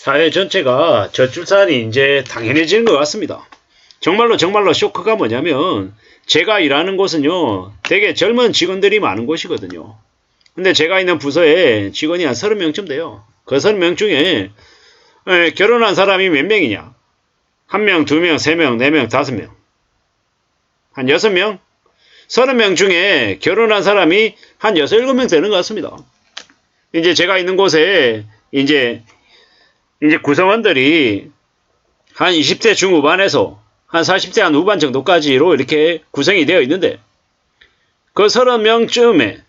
사회 전체가 저출산이 이제 당연해지는 것 같습니다. 정말로 쇼크가 뭐냐면 제가 일하는 곳은요 되게 젊은 직원들이 많은 곳이거든요. 근데 제가 있는 부서에 직원이 한 30명쯤 돼요. 그 30명 중에 결혼한 사람이 몇 명이냐? 1명, 2명, 3명, 4명, 5명. 한 6명? 30명 중에 결혼한 사람이 한 6, 7명 되는 것 같습니다. 이제 제가 있는 곳에 이제 구성원들이 한 20대 중후반에서 한 40대 한 후반 정도까지로 이렇게 구성이 되어 있는데 그 30명쯤에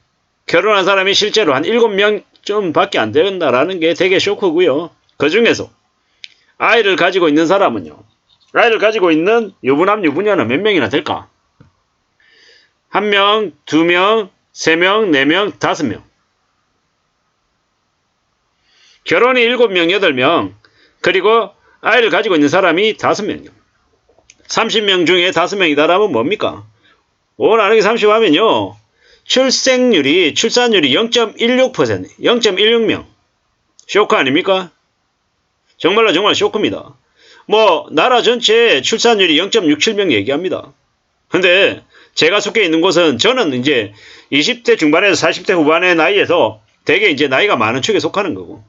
결혼한 사람이 실제로 한 7명쯤 밖에 안 된다라는 게 되게 쇼크고요. 그 중에서 아이를 가지고 있는 사람은요. 아이를 가지고 있는 유부남, 유부녀는 몇 명이나 될까? 1명, 2명, 3명, 4명, 5명. 결혼이 7명, 8명, 그리고 아이를 가지고 있는 사람이 5명이요. 30명 중에 5명이다라면 뭡니까? 5 나누기 30 하면요. 출산율이 0.16%, 0.16명. 쇼크 아닙니까? 정말 쇼크입니다. 나라 전체 출산율이 0.67명 얘기합니다. 근데 제가 속해 있는 곳은 저는 이제 20대 중반에서 40대 후반의 나이에서 되게 이제 나이가 많은 축에 속하는 거고.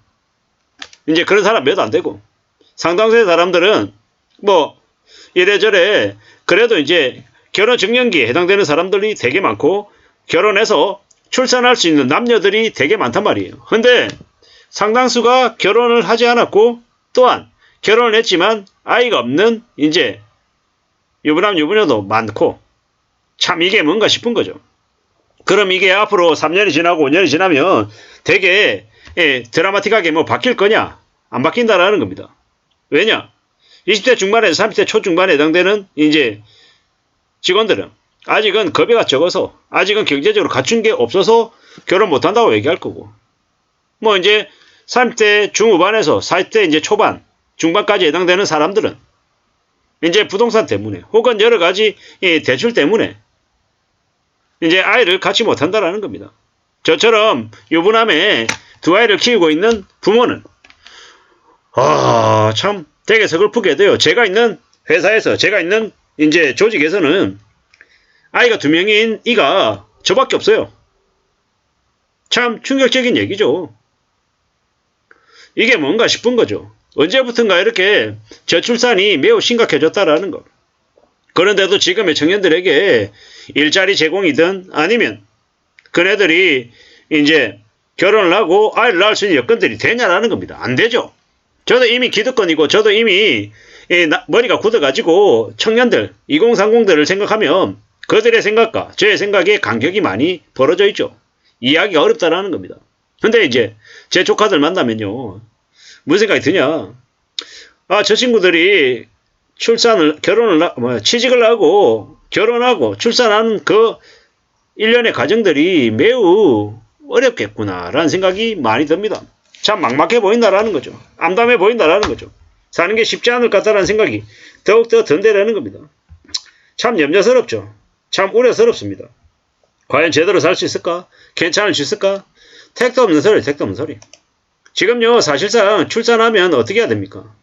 이제 그런 사람 몇 안 되고. 상당수의 사람들은 이래저래 그래도 이제 결혼 적령기에 해당되는 사람들이 되게 많고 결혼해서 출산할 수 있는 남녀들이 되게 많단 말이에요. 근데 상당수가 결혼을 하지 않았고 또한 결혼을 했지만 아이가 없는 이제 유부남 유부녀도 많고 참 이게 뭔가 싶은 거죠. 그럼 이게 앞으로 3년이 지나고 5년이 지나면 되게 드라마틱하게 바뀔 거냐? 안 바뀐다라는 겁니다. 왜냐? 20대 중반에서 30대 초중반에 해당되는 이제 직원들은 아직은 급여가 적어서 아직은 경제적으로 갖춘 게 없어서 결혼 못한다고 얘기할 거고 이제 30대 중후반에서 40대 이제 초반 중반까지 해당되는 사람들은 이제 부동산 때문에 혹은 여러 가지 대출 때문에 이제 아이를 갖지 못한다라는 겁니다. 저처럼 유부남의 2아이를 키우고 있는 부모는 참 되게 서글프게 돼요. 제가 있는 회사에서 제가 있는 이제 조직에서는 아이가 2명인 이가 저밖에 없어요. 참 충격적인 얘기죠. 이게 뭔가 싶은 거죠. 언제부턴가 이렇게 저출산이 매우 심각해졌다라는 것. 그런데도 지금의 청년들에게 일자리 제공이든 아니면 그네들이 이제 결혼을 하고 아이를 낳을 수 있는 여건들이 되냐라는 겁니다. 안 되죠. 저도 이미 기득권이고 저도 이미 머리가 굳어가지고 청년들 2030들을 생각하면 그들의 생각과 저의 생각에 간격이 많이 벌어져 있죠. 이해하기가 어렵다라는 겁니다. 근데 이제 제 조카들 만나면요. 무슨 생각이 드냐. 저 친구들이 취직을 하고 결혼하고 출산하는 그 일련의 과정들이 매우 어렵겠구나라는 생각이 많이 듭니다. 참 막막해 보인다라는 거죠. 암담해 보인다라는 거죠. 사는 게 쉽지 않을 것 같다는 생각이 더욱더 든대라는 겁니다. 참 염려스럽죠. 참 우려스럽습니다. 과연 제대로 살 수 있을까? 괜찮을 수 있을까? 택도 없는 소리. 지금요, 사실상 출산하면 어떻게 해야 됩니까?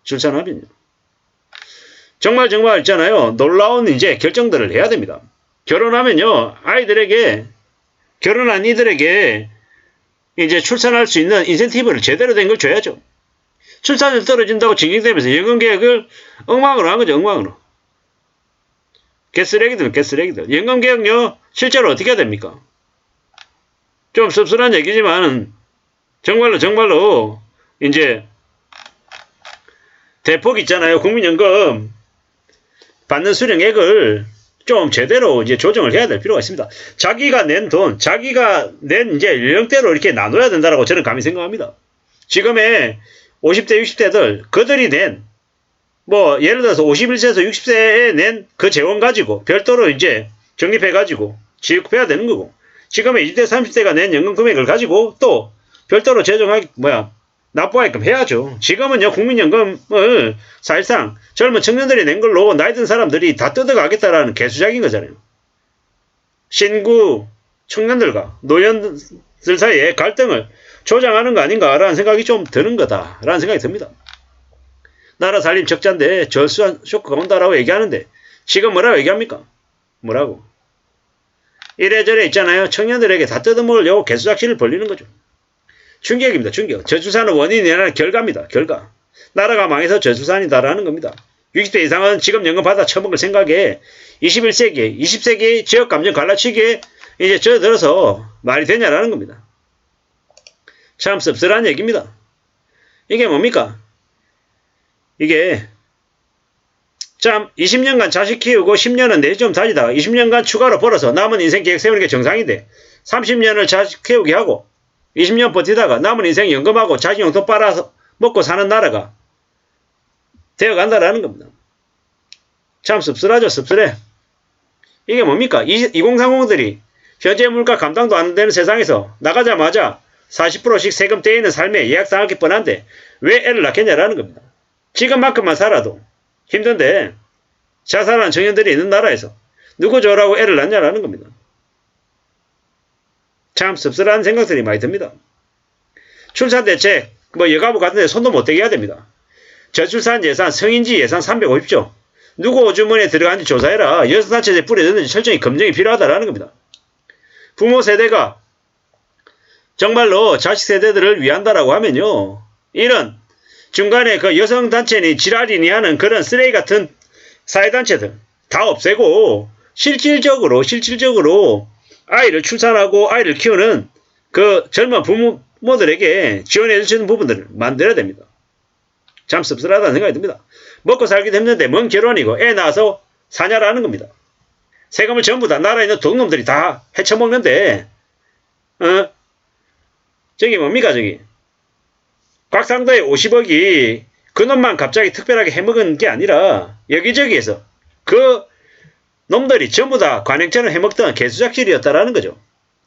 출산하면요. 정말 있잖아요. 놀라운 이제 결정들을 해야 됩니다. 결혼하면요, 결혼한 이들에게 이제 출산할 수 있는 인센티브를 제대로 된 걸 줘야죠. 출산율 떨어진다고 징징대면서 연금개혁을 엉망으로 한 거죠, 엉망으로. 개쓰레기들. 연금개혁요, 실제로 어떻게 해야 됩니까? 좀 씁쓸한 얘기지만, 정말로, 이제, 대폭 있잖아요. 국민연금 받는 수령액을 좀 제대로 이제 조정을 해야 될 필요가 있습니다. 자기가 낸 돈, 자기가 낸 이제 연령대로 이렇게 나눠야 된다라고 저는 감히 생각합니다. 지금의 50대, 60대들, 그들이 낸, 예를 들어서 51세에서 60세에 낸 그 재원 가지고 별도로 이제 적립해가지고 지급해야 되는 거고, 지금의 20대, 30대가 낸 연금 금액을 가지고 또 별도로 납부하게끔 해야죠. 지금은요, 국민연금을 사실상 젊은 청년들이 낸 걸로 나이 든 사람들이 다 뜯어가겠다라는 개수작인 거잖아요. 신구 청년들과 노년들 사이에 갈등을 조장하는 거 아닌가라는 생각이 좀 드는 거다라는 생각이 듭니다. 나라 살림 적자인데 저수한 쇼크가 온다라고 얘기하는데 지금 뭐라고 얘기합니까? 뭐라고? 이래저래 있잖아요. 청년들에게 다 뜯어먹으려고 개수작실을 벌리는 거죠. 충격입니다. 충격. 저출산은 원인이 아니라 결과입니다. 결과. 나라가 망해서 저출산이다라는 겁니다. 60대 이상은 지급연금 받아 처먹을 생각에 21세기에 20세기의 지역감정 갈라치기에 이제 저들어서 말이 되냐라는 겁니다. 참 씁쓸한 얘기입니다. 이게 뭡니까? 이게 참 20년간 자식 키우고 10년은 내 좀 다니다가 20년간 추가로 벌어서 남은 인생 계획 세우는 게 정상인데 30년을 자식 키우게 하고 20년 버티다가 남은 인생 연금하고 자식 용돈 빨아서 먹고 사는 나라가 되어간다라는 겁니다. 참 씁쓸하죠. 씁쓸해. 이게 뭡니까? 2030들이 현재 물가 감당도 안 되는 세상에서 나가자마자 40%씩 세금 떼이는 삶에 예약당하기 뻔한데 왜 애를 낳겠냐라는 겁니다. 지금만큼만 살아도 힘든데 자살하는 청년들이 있는 나라에서 누구 좋으라고 애를 낳냐라는 겁니다. 참 씁쓸한 생각들이 많이 듭니다. 출산대책 여가부 같은 데 손도 못 대게 해야 됩니다. 저출산 예산 성인지 예산 350조 누구 오주머니에 들어가는지 조사해라. 여성단체에 뿌려졌는지 철저히 검증이 필요하다라는 겁니다. 부모 세대가 정말로 자식 세대들을 위한다라고 하면요. 이런 중간에 그 여성단체니 지랄이니 하는 그런 쓰레기 같은 사회단체들 다 없애고 실질적으로 아이를 출산하고 아이를 키우는 그 젊은 부모들에게 지원해 주시는 부분들을 만들어야 됩니다. 참 씁쓸하다는 생각이 듭니다. 먹고 살기도 힘든데 뭔 결혼이고 애 낳아서 사냐라는 겁니다. 세금을 전부 다 나라에 있는 도둑놈들이 다 헤쳐먹는데 저기 뭡니까 저기 곽상도의 50억이 그놈만 갑자기 특별하게 해먹은 게 아니라 여기저기에서 그 놈들이 전부 다 관행처럼 해먹던 개수작질이었다라는 거죠.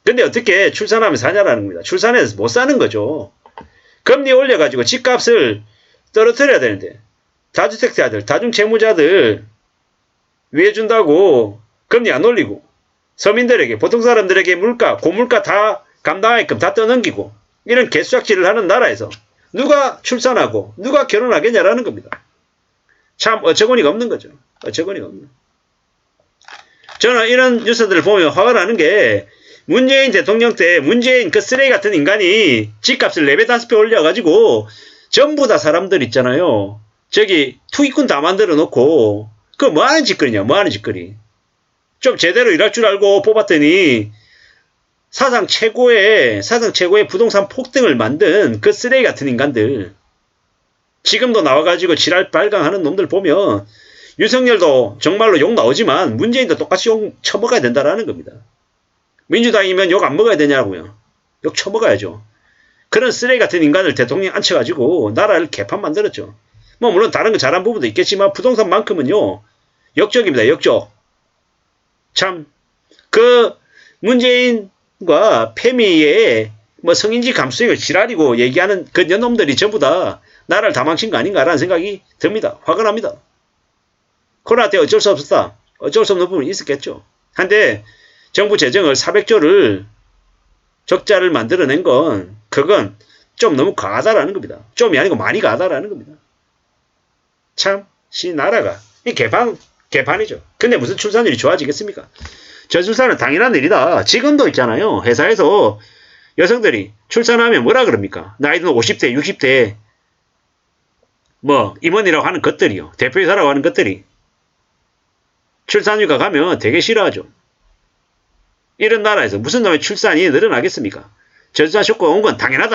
근데 어떻게 출산하면 사냐라는 겁니다. 출산해서 못 사는 거죠. 금리 올려가지고 집값을 떨어뜨려야 되는데 다주택자들, 다중채무자들 위해준다고 금리 안 올리고 서민들에게, 보통 사람들에게 물가, 고물가 다 감당하게끔 다 떠넘기고 이런 개수작질을 하는 나라에서 누가 출산하고 누가 결혼하겠냐라는 겁니다. 참 어처구니가 없는 거죠. 어처구니가 없는. 저는 이런 뉴스들을 보면 화가 나는 게 문재인 대통령 때 문재인 그 쓰레기 같은 인간이 집값을 4배 5배 올려가지고 전부 다 사람들 있잖아요. 저기 투기꾼 다 만들어 놓고 그 뭐하는 짓거리냐. 뭐하는 짓거리. 좀 제대로 일할 줄 알고 뽑았더니 사상 최고의 부동산 폭등을 만든 그 쓰레기 같은 인간들. 지금도 나와가지고 지랄 발광하는 놈들 보면 윤석열도 정말로 욕 나오지만 문재인도 똑같이 욕 쳐먹어야 된다라는 겁니다. 민주당이면 욕 안 먹어야 되냐고요. 욕 쳐먹어야죠. 그런 쓰레기 같은 인간을 대통령 앉혀가지고 나라를 개판 만들었죠. 뭐 물론 다른 거 잘한 부분도 있겠지만 부동산만큼은요. 역적입니다. 역적. 참 그 문재인과 페미의 성인지 감수성을 지랄이고 얘기하는 그 년놈들이 전부 다 나라를 다 망친 거 아닌가라는 생각이 듭니다. 화가 납니다. 코로나 때 어쩔 수 없었다. 어쩔 수 없는 부분이 있었겠죠. 한데 정부 재정을 400조를 적자를 만들어낸 건 그건 좀 너무 과하다라는 겁니다. 좀이 아니고 많이 과하다라는 겁니다. 참 이 나라가 이 개판이죠. 근데 무슨 출산율이 좋아지겠습니까? 저출산은 당연한 일이다. 지금도 있잖아요. 회사에서 여성들이 출산하면 뭐라 그럽니까? 나이든 50대, 60대 임원이라고 하는 것들이요. 대표이사라고 하는 것들이 출산휴가 가면 되게 싫어하죠. 이런 나라에서 무슨 놈의 출산이 늘어나겠습니까? 저출산 쇼크가 온 건 당연하다.